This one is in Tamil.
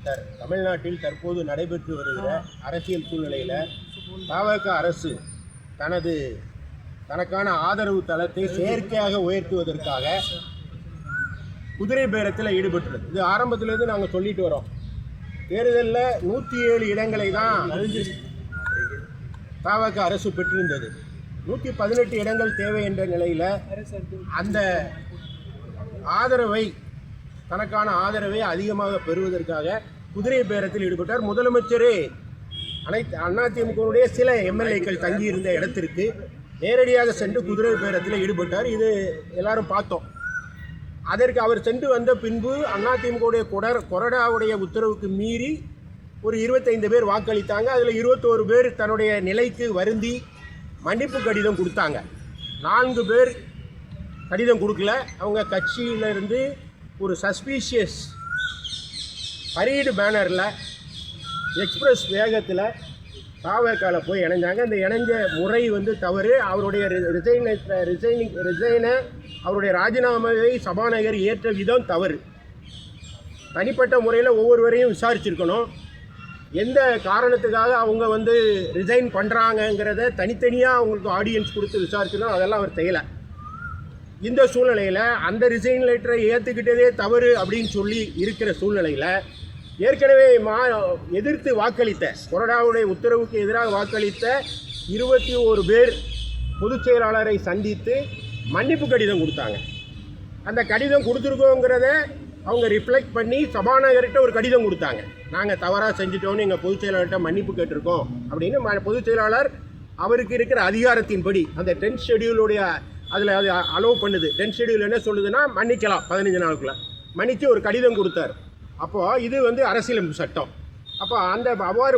தமிழ்நாட்டில் தற்போது நடைபெற்று வருகிற அரசியல் சூழ்நிலையில் தவிக அரசு தனக்கான ஆதரவு தளத்தை செயற்கையாக உயர்த்துவதற்காக குதிரை பேரத்தில் ஈடுபட்டுள்ளது. இது ஆரம்பத்திலேருந்து நாங்கள் சொல்லிட்டு வரோம். தேர்தலில் 107 இடங்களை தான் தவிக அரசு பெற்றிருந்தது. 118 இடங்கள் தேவை என்ற நிலையில் அந்த தனக்கான ஆதரவை அதிகமாக பெறுவதற்காக குதிரை பேரத்தில் ஈடுபட்டார். முதலமைச்சரே அதிமுகவுடைய சில எம்எல்ஏக்கள் தங்கியிருந்த இடத்திற்கு நேரடியாக சென்று குதிரை பேரத்தில் ஈடுபட்டார். இது எல்லாரும் பார்த்தோம். அதற்கு அவர் சென்று வந்த பின்பு அதிமுகவுடைய கொறடாவுடைய உத்தரவுக்கு மீறி ஒரு 25 பேர் வாக்களித்தாங்க. அதில் 21 பேர் தன்னுடைய நிலைக்கு வருந்தி மன்னிப்பு கடிதம் கொடுத்தாங்க. 4 பேர் கடிதம் கொடுக்கல. அவங்க கட்சியிலிருந்து ஒரு சஸ்பீஷியஸ் பரீடு பேனரில் எக்ஸ்பிரஸ் வேகத்தில் தவிகல போய் இணைஞ்சாங்க. இந்த இணைஞ்ச முறை தவறு. அவருடைய அவருடைய ராஜினாமாவை சபாநாயகர் ஏற்ற விதம் தவறு. தனிப்பட்ட முறையில் ஒவ்வொருவரையும் விசாரிச்சிருக்கணும். எந்த காரணத்துக்காக அவங்க ரிசைன் பண்ணுறாங்கங்கிறத தனித்தனியாக அவங்களுக்கு ஆடியன்ஸ் கொடுத்து விசாரிச்சிருக்கணும். அதெல்லாம் அவர் செய்யலை. இந்த சூழ்நிலையில் அந்த ரிசைன் லெட்டரை ஏற்றுக்கிட்டதே தவறு அப்படின்னு சொல்லி இருக்கிற சூழ்நிலையில் ஏற்கனவே எதிர்த்து வாக்களித்த கொறடாவுடைய உத்தரவுக்கு எதிராக வாக்களித்த 21 பேர் பொதுச் செயலாளரை சந்தித்து மன்னிப்பு கடிதம் கொடுத்தாங்க. அந்த கடிதம் கொடுத்துருக்கோங்கிறத அவங்க ரிஃப்ளெக்ட் பண்ணி சபாநாயகர்கிட்ட ஒரு கடிதம் கொடுத்தாங்க. நாங்கள் தவறாக செஞ்சுட்டோன்னு எங்கள் பொதுச் செயலாளர்கிட்ட மன்னிப்பு கேட்டிருக்கோம் அப்படின்னு. பொதுச் செயலாளர் அவருக்கு இருக்கிற அதிகாரத்தின்படி அந்த 10th ஷெடியூலுடைய அதில் அது அலோவ் பண்ணுது. 10th ஷெடியூல் என்ன சொல்லுதுன்னா மன்னிக்கலாம் 15 நாளுக்குள்ளே மன்னித்து ஒரு கடிதம் கொடுத்தார். அப்போது இது அரசியலமைப்பு சட்டம். அப்போ அவ்வாறு